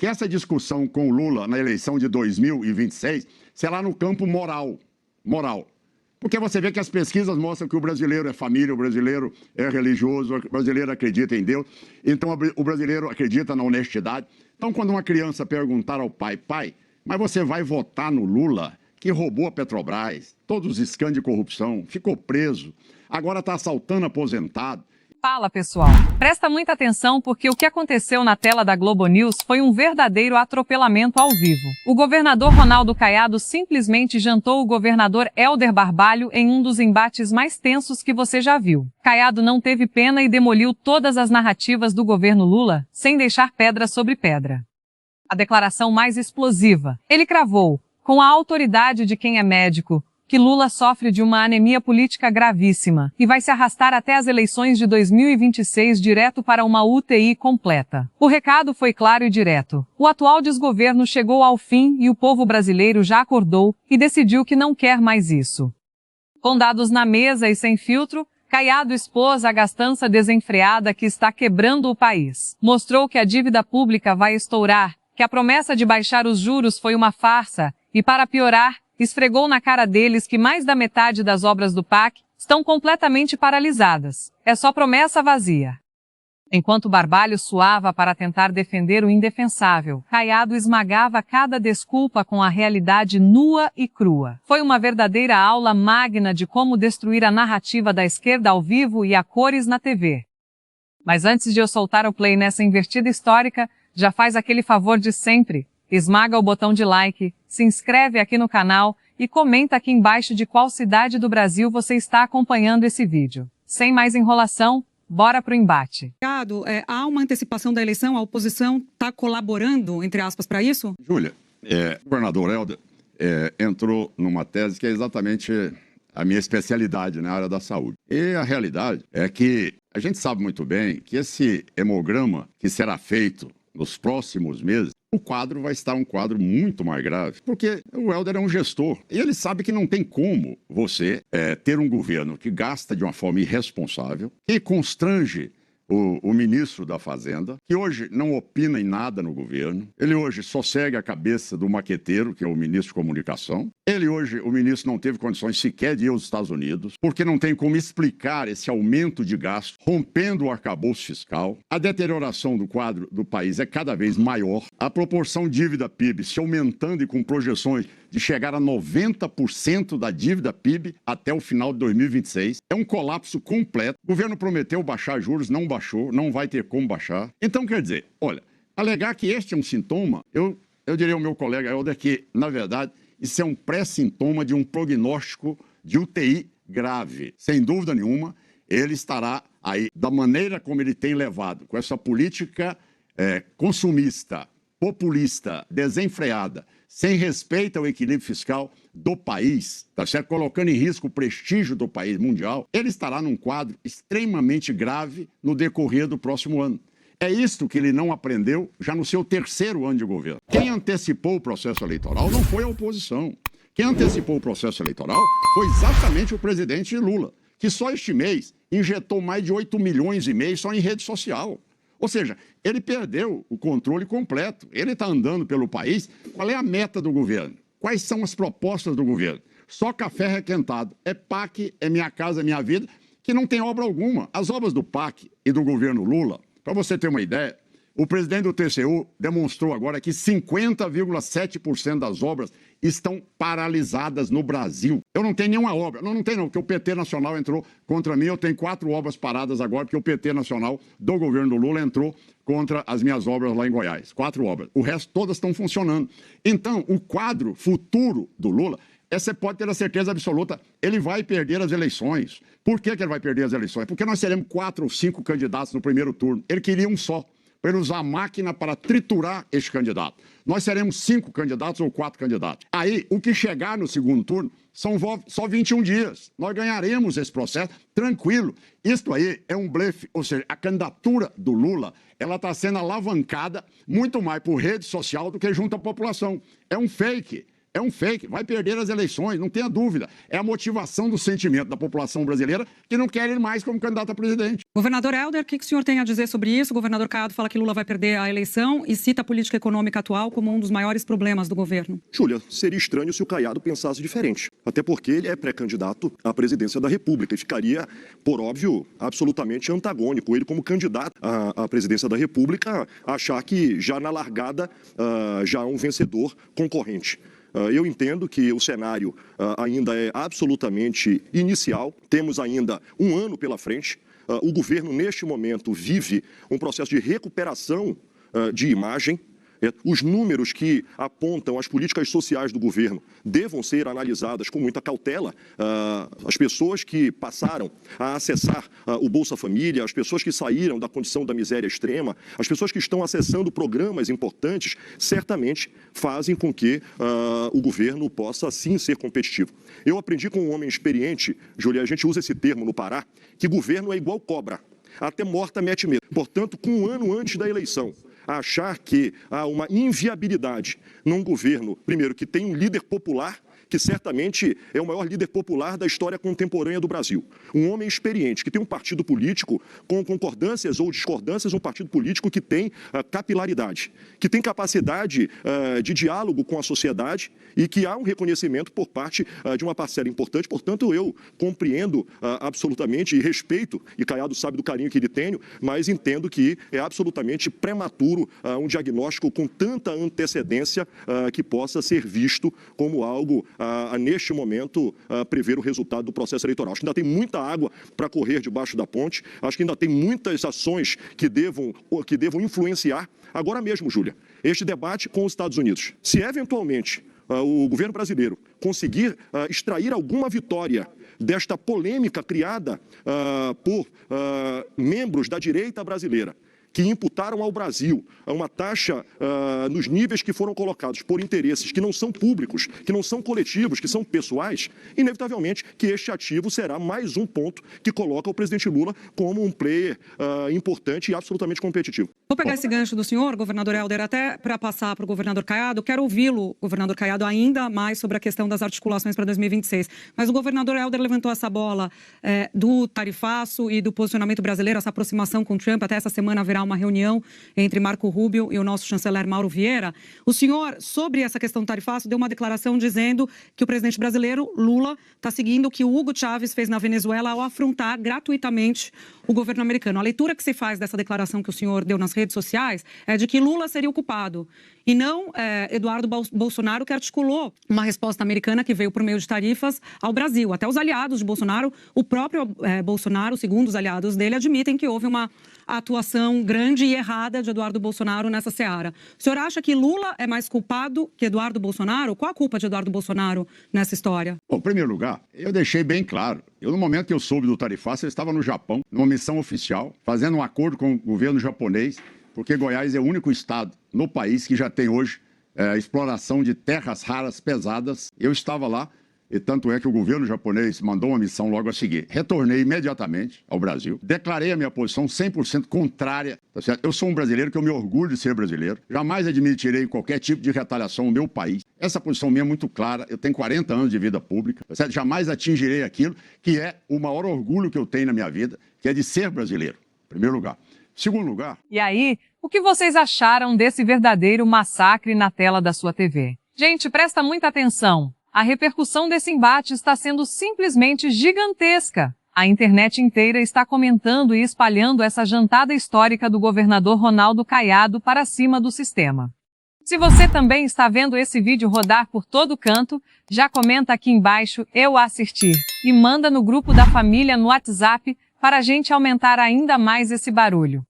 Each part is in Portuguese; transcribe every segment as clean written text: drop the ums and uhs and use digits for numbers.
que essa discussão com o Lula na eleição de 2026 será no campo moral. Porque você vê que as pesquisas mostram que o brasileiro é família, o brasileiro é religioso, o brasileiro acredita em Deus, então o brasileiro acredita na honestidade. Então, quando uma criança perguntar ao pai, mas você vai votar no Lula, que roubou a Petrobras, todos os escândalos de corrupção, ficou preso, agora está assaltando aposentado. Fala, pessoal. Presta muita atenção porque o que aconteceu na tela da Globo News foi um verdadeiro atropelamento ao vivo. O governador Ronaldo Caiado simplesmente jantou o governador Hélder Barbalho em um dos embates mais tensos que você já viu. Caiado não teve pena e demoliu todas as narrativas do governo Lula, sem deixar pedra sobre pedra. A declaração mais explosiva. Ele cravou, com a autoridade de quem é médico, que Lula sofre de uma anemia política gravíssima e vai se arrastar até as eleições de 2026 direto para uma UTI completa. O recado foi claro e direto. O atual desgoverno chegou ao fim e o povo brasileiro já acordou e decidiu que não quer mais isso. Com dados na mesa e sem filtro, Caiado expôs a gastança desenfreada que está quebrando o país. Mostrou que a dívida pública vai estourar, que a promessa de baixar os juros foi uma farsa e, para piorar, esfregou na cara deles que mais da metade das obras do PAC estão completamente paralisadas. É só promessa vazia. Enquanto Barbalho suava para tentar defender o indefensável, Caiado esmagava cada desculpa com a realidade nua e crua. Foi uma verdadeira aula magna de como destruir a narrativa da esquerda ao vivo e a cores na TV. Mas antes de eu soltar o play nessa invertida histórica, já faz aquele favor de sempre. Esmaga o botão de like, se inscreve aqui no canal e comenta aqui embaixo de qual cidade do Brasil você está acompanhando esse vídeo. Sem mais enrolação, bora pro embate. Há uma antecipação da eleição, a oposição está colaborando, entre aspas, para isso? Júlia, o governador Hélder entrou numa tese que é exatamente a minha especialidade na área da saúde. E a realidade é que a gente sabe muito bem que esse hemograma que será feito nos próximos meses, o quadro vai estar um quadro muito mais grave, porque o Hélder é um gestor e ele sabe que não tem como você ter um governo que gasta de uma forma irresponsável, que constrange o ministro da Fazenda, que hoje não opina em nada no governo. Ele hoje só segue a cabeça do maqueteiro, que é o ministro de Comunicação. Ele hoje, o ministro não teve condições sequer de ir aos Estados Unidos, porque não tem como explicar esse aumento de gasto, rompendo o arcabouço fiscal. A deterioração do quadro do país é cada vez maior. A proporção dívida-PIB se aumentando e com projeções de chegar a 90% da dívida PIB até o final de 2026. É um colapso completo. O governo prometeu baixar juros, não baixou, não vai ter como baixar. Então, quer dizer, olha, alegar que este é um sintoma, eu diria ao meu colega Hélder que, na verdade, isso é um pré-sintoma de um prognóstico de UTI grave. Sem dúvida nenhuma, ele estará aí, da maneira como ele tem levado, com essa política consumista, populista, desenfreada, sem respeito ao equilíbrio fiscal do país, tá certo? Colocando em risco o prestígio do país mundial, ele estará num quadro extremamente grave no decorrer do próximo ano. É isto que ele não aprendeu já no seu terceiro ano de governo. Quem antecipou o processo eleitoral não foi a oposição. Quem antecipou o processo eleitoral foi exatamente o presidente Lula, que só este mês injetou mais de 8 milhões e meio só em rede social. Ou seja, ele perdeu o controle completo. Ele está andando pelo país. Qual é a meta do governo? Quais são as propostas do governo? Só café requentado. É PAC, é Minha Casa Minha Vida, que não tem obra alguma. As obras do PAC e do governo Lula, para você ter uma ideia, o presidente do TCU demonstrou agora que 50,7% das obras estão paralisadas no Brasil. Eu não tenho nenhuma obra. Não tem não, porque o PT Nacional entrou contra mim. Eu tenho 4 obras paradas agora, porque o PT Nacional do governo do Lula entrou contra as minhas obras lá em Goiás. 4 obras. O resto todas estão funcionando. Então, o quadro futuro do Lula, você pode ter a certeza absoluta, ele vai perder as eleições. Por que ele vai perder as eleições? Porque nós teremos 4 ou 5 candidatos no primeiro turno. Ele queria um só, para ele usar a máquina para triturar este candidato. Nós seremos 5 candidatos ou 4 candidatos. Aí, o que chegar no segundo turno são só 21 dias. Nós ganharemos esse processo tranquilo. Isto aí é um blefe, ou seja, a candidatura do Lula, ela está sendo alavancada muito mais por rede social do que junto à população. É um fake. É um fake, vai perder as eleições, não tenha dúvida. É a motivação do sentimento da população brasileira que não quer ele mais como candidato a presidente. Governador Helder, o que o senhor tem a dizer sobre isso? O governador Caiado fala que Lula vai perder a eleição e cita a política econômica atual como um dos maiores problemas do governo. Júlia, seria estranho se o Caiado pensasse diferente. Até porque ele é pré-candidato à presidência da República e ficaria, por óbvio, absolutamente antagônico. Ele, como candidato à presidência da República, achar que já na largada já há um vencedor concorrente. Eu entendo que o cenário ainda é absolutamente inicial, temos ainda um ano pela frente. O governo, neste momento, vive um processo de recuperação de imagem. Os números que apontam as políticas sociais do governo devam ser analisadas com muita cautela. As pessoas que passaram a acessar o Bolsa Família, as pessoas que saíram da condição da miséria extrema, as pessoas que estão acessando programas importantes, certamente fazem com que o governo possa, sim, ser competitivo. Eu aprendi com um homem experiente, Júlia, a gente usa esse termo no Pará, que governo é igual cobra. Até morta mete medo. Portanto, com um ano antes da eleição, achar que há uma inviabilidade num governo, primeiro, que tem um líder popular, que certamente é o maior líder popular da história contemporânea do Brasil. Um homem experiente, que tem um partido político com concordâncias ou discordâncias, um partido político que tem capilaridade, que tem capacidade de diálogo com a sociedade e que há um reconhecimento por parte de uma parcela importante. Portanto, eu compreendo absolutamente e respeito, e Caiado sabe do carinho que lhe tenho, mas entendo que é absolutamente prematuro um diagnóstico com tanta antecedência que possa ser visto como algo neste momento, prever o resultado do processo eleitoral. Acho que ainda tem muita água para correr debaixo da ponte, acho que ainda tem muitas ações que devam influenciar. Agora mesmo, Júlia, este debate com os Estados Unidos. Se eventualmente o governo brasileiro conseguir extrair alguma vitória desta polêmica criada por membros da direita brasileira, que imputaram ao Brasil uma taxa nos níveis que foram colocados por interesses que não são públicos, que não são coletivos, que são pessoais, inevitavelmente que este ativo será mais um ponto que coloca o presidente Lula como um player importante e absolutamente competitivo. Vou pegar esse gancho do senhor, governador Helder, até para passar para o governador Caiado. Quero ouvi-lo, governador Caiado, ainda mais sobre a questão das articulações para 2026. Mas o governador Helder levantou essa bola do tarifaço e do posicionamento brasileiro, essa aproximação com Trump. Até essa semana haverá uma reunião entre Marco Rubio e o nosso chanceler Mauro Vieira. O senhor, sobre essa questão do tarifaço, deu uma declaração dizendo que o presidente brasileiro, Lula, está seguindo o que o Hugo Chávez fez na Venezuela ao afrontar gratuitamente o governo americano. A leitura que se faz dessa declaração que o senhor deu nas redes sociais é de que Lula seria o culpado e não Eduardo Bolsonaro, que articulou uma resposta americana que veio por meio de tarifas ao Brasil. Até os aliados de Bolsonaro, o próprio Bolsonaro, segundo os aliados dele, admitem que houve uma atuação grande e errada de Eduardo Bolsonaro nessa seara. O senhor acha que Lula é mais culpado que Eduardo Bolsonaro? Qual a culpa de Eduardo Bolsonaro nessa história? Bom, em primeiro lugar, eu deixei bem claro. No momento que eu soube do tarifaço, eu estava no Japão, numa missão oficial, fazendo um acordo com o governo japonês, porque Goiás é o único estado no país que já tem hoje exploração de terras raras pesadas. Eu estava lá, e tanto é que o governo japonês mandou uma missão logo a seguir. Retornei imediatamente ao Brasil, declarei a minha posição 100% contrária. Tá certo? Eu sou um brasileiro que eu me orgulho de ser brasileiro, jamais admitirei qualquer tipo de retaliação no meu país. Essa posição minha é muito clara, eu tenho 40 anos de vida pública, tá certo? Jamais atingirei aquilo que é o maior orgulho que eu tenho na minha vida, que é de ser brasileiro, em primeiro lugar. Segundo lugar... E aí, o que vocês acharam desse verdadeiro massacre na tela da sua TV? Gente, presta muita atenção. A repercussão desse embate está sendo simplesmente gigantesca. A internet inteira está comentando e espalhando essa jantada histórica do governador Ronaldo Caiado para cima do sistema. Se você também está vendo esse vídeo rodar por todo canto, já comenta aqui embaixo "eu assistir" e manda no grupo da família no WhatsApp para a gente aumentar ainda mais esse barulho.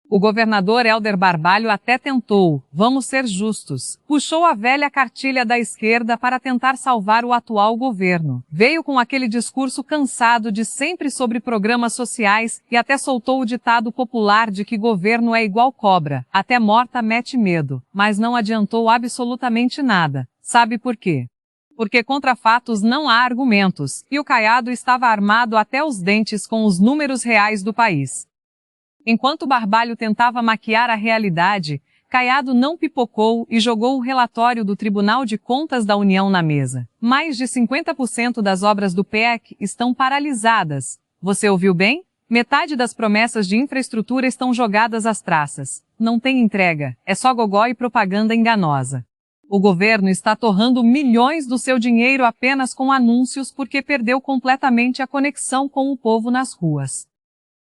O governador Helder Barbalho até tentou, vamos ser justos, puxou a velha cartilha da esquerda para tentar salvar o atual governo. Veio com aquele discurso cansado de sempre sobre programas sociais e até soltou o ditado popular de que governo é igual cobra, até morta mete medo, mas não adiantou absolutamente nada. Sabe por quê? Porque contra fatos não há argumentos, e o Caiado estava armado até os dentes com os números reais do país. Enquanto Barbalho tentava maquiar a realidade, Caiado não pipocou e jogou o relatório do Tribunal de Contas da União na mesa. Mais de 50% das obras do PEC estão paralisadas. Você ouviu bem? Metade das promessas de infraestrutura estão jogadas às traças. Não tem entrega, é só gogó e propaganda enganosa. O governo está torrando milhões do seu dinheiro apenas com anúncios porque perdeu completamente a conexão com o povo nas ruas.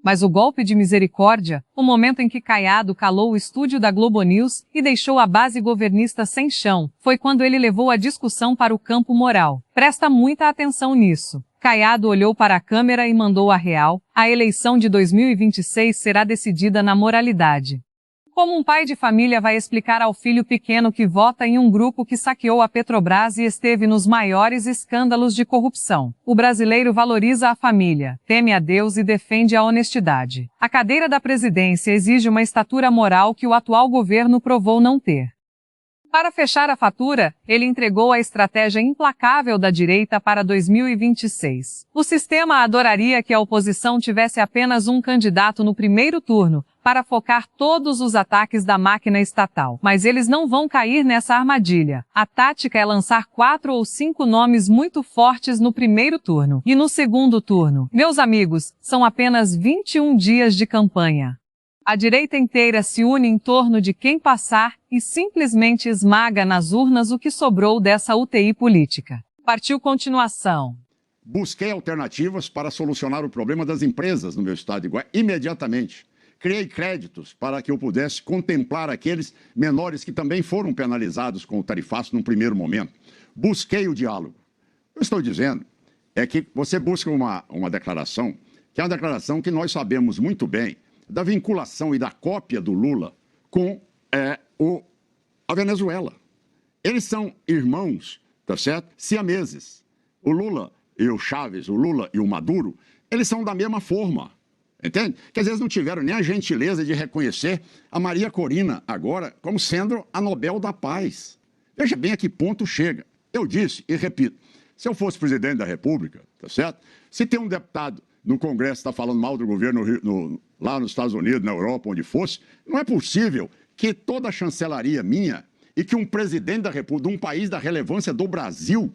Mas o golpe de misericórdia, o momento em que Caiado calou o estúdio da Globo News e deixou a base governista sem chão, foi quando ele levou a discussão para o campo moral. Presta muita atenção nisso. Caiado olhou para a câmera e mandou a real: a eleição de 2026 será decidida na moralidade. Como um pai de família vai explicar ao filho pequeno que vota em um grupo que saqueou a Petrobras e esteve nos maiores escândalos de corrupção? O brasileiro valoriza a família, teme a Deus e defende a honestidade. A cadeira da presidência exige uma estatura moral que o atual governo provou não ter. Para fechar a fatura, ele entregou a estratégia implacável da direita para 2026. O sistema adoraria que a oposição tivesse apenas um candidato no primeiro turno, para focar todos os ataques da máquina estatal. Mas eles não vão cair nessa armadilha. A tática é lançar 4 ou 5 nomes muito fortes no primeiro turno. E no segundo turno, meus amigos, são apenas 21 dias de campanha. A direita inteira se une em torno de quem passar e simplesmente esmaga nas urnas o que sobrou dessa UTI política. Partiu continuação. Busquei alternativas para solucionar o problema das empresas no meu estado de Goiás imediatamente. Criei créditos para que eu pudesse contemplar aqueles menores que também foram penalizados com o tarifaço num primeiro momento. Busquei o diálogo. O que eu estou dizendo é que você busca uma declaração, que é uma declaração que nós sabemos muito bem, da vinculação e da cópia do Lula com a Venezuela. Eles são irmãos, tá certo? Siameses. O Lula e o Chávez, o Lula e o Maduro, eles são da mesma forma. Entende? Que às vezes não tiveram nem a gentileza de reconhecer a Maria Corina agora como sendo a Nobel da Paz. Veja bem a que ponto chega. Eu disse e repito, se eu fosse presidente da República, tá certo? Se tem um deputado no Congresso que está falando mal do governo lá nos Estados Unidos, na Europa, onde fosse, não é possível que toda a chancelaria minha e que um presidente da República, de um país da relevância do Brasil,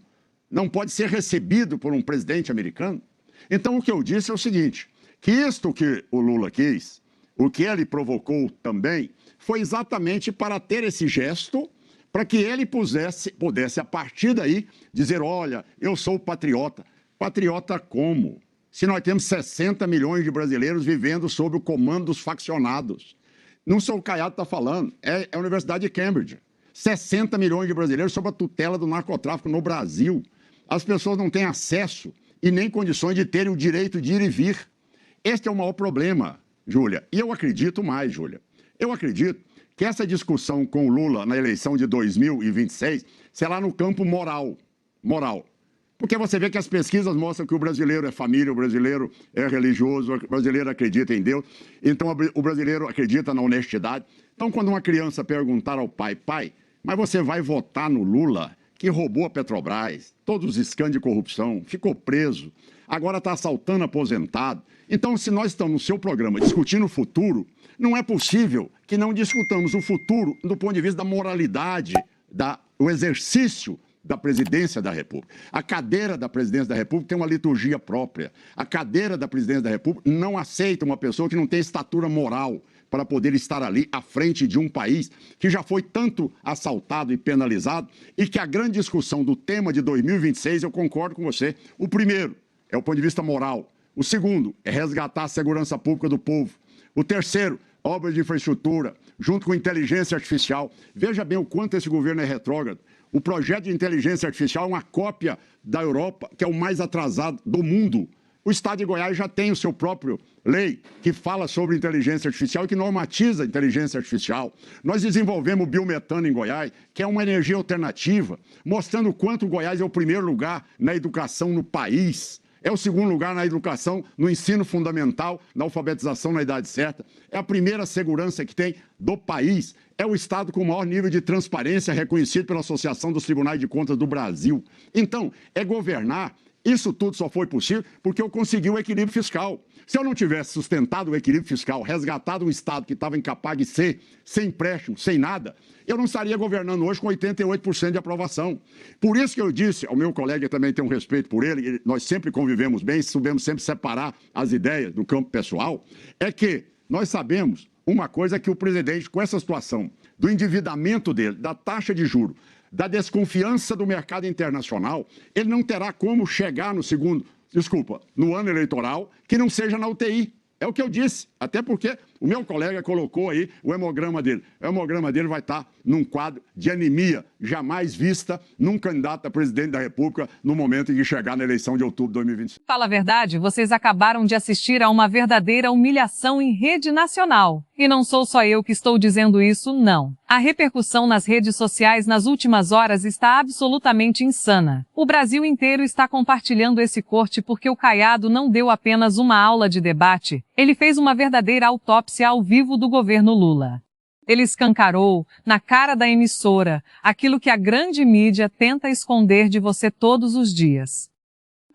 não pode ser recebido por um presidente americano. Então o que eu disse é o seguinte, que isto que o Lula quis, o que ele provocou também, foi exatamente para ter esse gesto, para que ele pudesse, a partir daí, dizer, olha, eu sou patriota. Patriota como? Se nós temos 60 milhões de brasileiros vivendo sob o comando dos faccionados. Não sou o Caiado que está falando, é a Universidade de Cambridge. 60 milhões de brasileiros sob a tutela do narcotráfico no Brasil. As pessoas não têm acesso e nem condições de terem o direito de ir e vir. Este é o maior problema, Júlia. E eu acredito mais, Júlia. Eu acredito que essa discussão com o Lula na eleição de 2026 será no campo moral. Porque você vê que as pesquisas mostram que o brasileiro é família, o brasileiro é religioso, o brasileiro acredita em Deus, então o brasileiro acredita na honestidade. Então, quando uma criança perguntar ao pai, mas você vai votar no Lula, que roubou a Petrobras, todos os escândalos de corrupção, ficou preso, agora está assaltando aposentado. Então, se nós estamos no seu programa discutindo o futuro, não é possível que não discutamos o futuro do ponto de vista da moralidade, do exercício da presidência da República. A cadeira da presidência da República tem uma liturgia própria. A cadeira da presidência da República não aceita uma pessoa que não tem estatura moral para poder estar ali à frente de um país que já foi tanto assaltado e penalizado e que a grande discussão do tema de 2026, eu concordo com você, o primeiro é o ponto de vista moral, o segundo é resgatar a segurança pública do povo, o terceiro, obras de infraestrutura, junto com inteligência artificial. Veja bem o quanto esse governo é retrógrado. O projeto de inteligência artificial é uma cópia da Europa, que é o mais atrasado do mundo. O Estado de Goiás já tem o seu próprio lei que fala sobre inteligência artificial e que normatiza a inteligência artificial. Nós desenvolvemos o biometano em Goiás, que é uma energia alternativa, mostrando o quanto o Goiás é o primeiro lugar na educação no país. É o segundo lugar na educação, no ensino fundamental, na alfabetização na idade certa. É a primeira segurança que tem do país. É o Estado com o maior nível de transparência reconhecido pela Associação dos Tribunais de Contas do Brasil. Então, é governar Isso tudo só foi possível porque eu consegui o equilíbrio fiscal. Se eu não tivesse sustentado o equilíbrio fiscal, resgatado um Estado que estava incapaz de ser, sem empréstimo, sem nada, eu não estaria governando hoje com 88% de aprovação. Por isso que eu disse ao meu colega, também tenho um respeito por ele, nós sempre convivemos bem, soubemos sempre separar as ideias do campo pessoal, é que nós sabemos uma coisa que o presidente, com essa situação do endividamento dele, da taxa de juros, da desconfiança do mercado internacional, ele não terá como chegar no ano eleitoral que não seja na UTI. É o que eu disse, até porque o meu colega colocou aí o hemograma dele. O hemograma dele vai estar num quadro de anemia jamais vista num candidato a presidente da República no momento em que chegar na eleição de outubro de 2025. Fala a verdade, vocês acabaram de assistir a uma verdadeira humilhação em rede nacional. E não sou só eu que estou dizendo isso, não. A repercussão nas redes sociais nas últimas horas está absolutamente insana. O Brasil inteiro está compartilhando esse corte porque o Caiado não deu apenas uma aula de debate, ele fez uma verdadeira autópsia ao vivo do governo Lula. Ele escancarou, na cara da emissora, aquilo que a grande mídia tenta esconder de você todos os dias.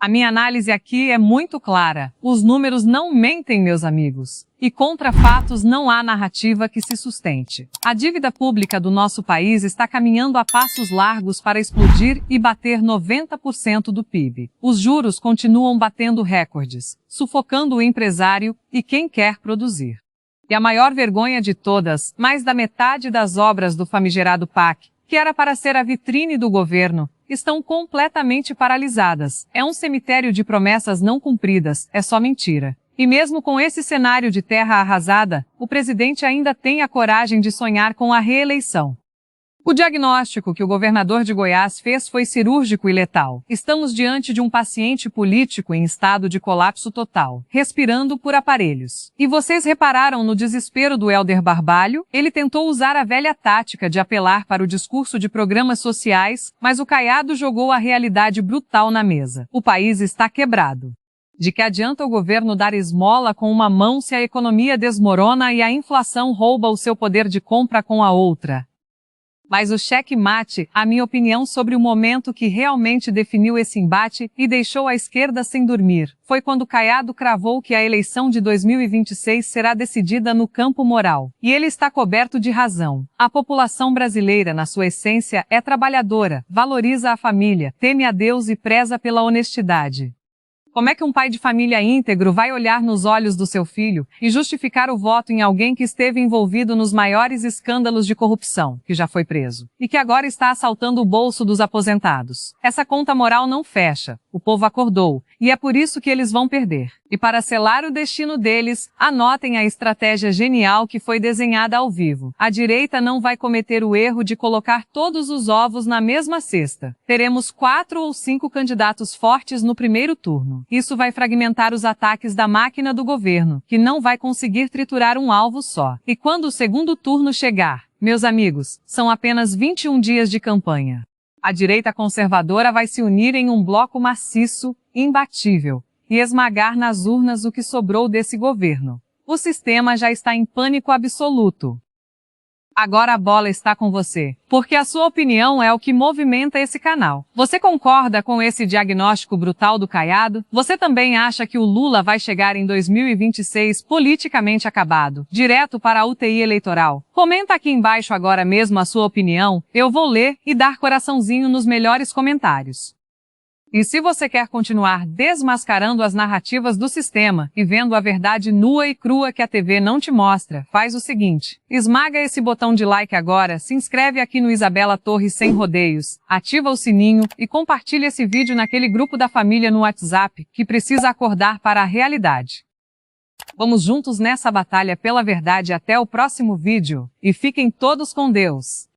A minha análise aqui é muito clara. Os números não mentem, meus amigos. E contra fatos não há narrativa que se sustente. A dívida pública do nosso país está caminhando a passos largos para explodir e bater 90% do PIB. Os juros continuam batendo recordes, sufocando o empresário e quem quer produzir. E a maior vergonha de todas, mais da metade das obras do famigerado PAC, que era para ser a vitrine do governo, estão completamente paralisadas. É um cemitério de promessas não cumpridas, é só mentira. E mesmo com esse cenário de terra arrasada, o presidente ainda tem a coragem de sonhar com a reeleição. O diagnóstico que o governador de Goiás fez foi cirúrgico e letal. Estamos diante de um paciente político em estado de colapso total, respirando por aparelhos. E vocês repararam no desespero do Hélder Barbalho? Ele tentou usar a velha tática de apelar para o discurso de programas sociais, mas o Caiado jogou a realidade brutal na mesa. O país está quebrado. De que adianta o governo dar esmola com uma mão se a economia desmorona e a inflação rouba o seu poder de compra com a outra? Mas o cheque-mate, a minha opinião sobre o momento que realmente definiu esse embate e deixou a esquerda sem dormir, foi quando Caiado cravou que a eleição de 2026 será decidida no campo moral. E ele está coberto de razão. A população brasileira, na sua essência, é trabalhadora, valoriza a família, teme a Deus e preza pela honestidade. Como é que um pai de família íntegro vai olhar nos olhos do seu filho e justificar o voto em alguém que esteve envolvido nos maiores escândalos de corrupção, que já foi preso, e que agora está assaltando o bolso dos aposentados? Essa conta moral não fecha. O povo acordou, e é por isso que eles vão perder. E para selar o destino deles, anotem a estratégia genial que foi desenhada ao vivo. A direita não vai cometer o erro de colocar todos os ovos na mesma cesta. Teremos 4 ou 5 candidatos fortes no primeiro turno. Isso vai fragmentar os ataques da máquina do governo, que não vai conseguir triturar um alvo só. E quando o segundo turno chegar, meus amigos, são apenas 21 dias de campanha. A direita conservadora vai se unir em um bloco maciço, imbatível, e esmagar nas urnas o que sobrou desse governo. O sistema já está em pânico absoluto. Agora a bola está com você, porque a sua opinião é o que movimenta esse canal. Você concorda com esse diagnóstico brutal do Caiado? Você também acha que o Lula vai chegar em 2026 politicamente acabado, direto para a UTI eleitoral? Comenta aqui embaixo agora mesmo a sua opinião, eu vou ler e dar coraçãozinho nos melhores comentários. E se você quer continuar desmascarando as narrativas do sistema e vendo a verdade nua e crua que a TV não te mostra, faz o seguinte: esmaga esse botão de like agora, se inscreve aqui no Isabela Torres Sem Rodeios, ativa o sininho e compartilha esse vídeo naquele grupo da família no WhatsApp que precisa acordar para a realidade. Vamos juntos nessa batalha pela verdade até o próximo vídeo e fiquem todos com Deus.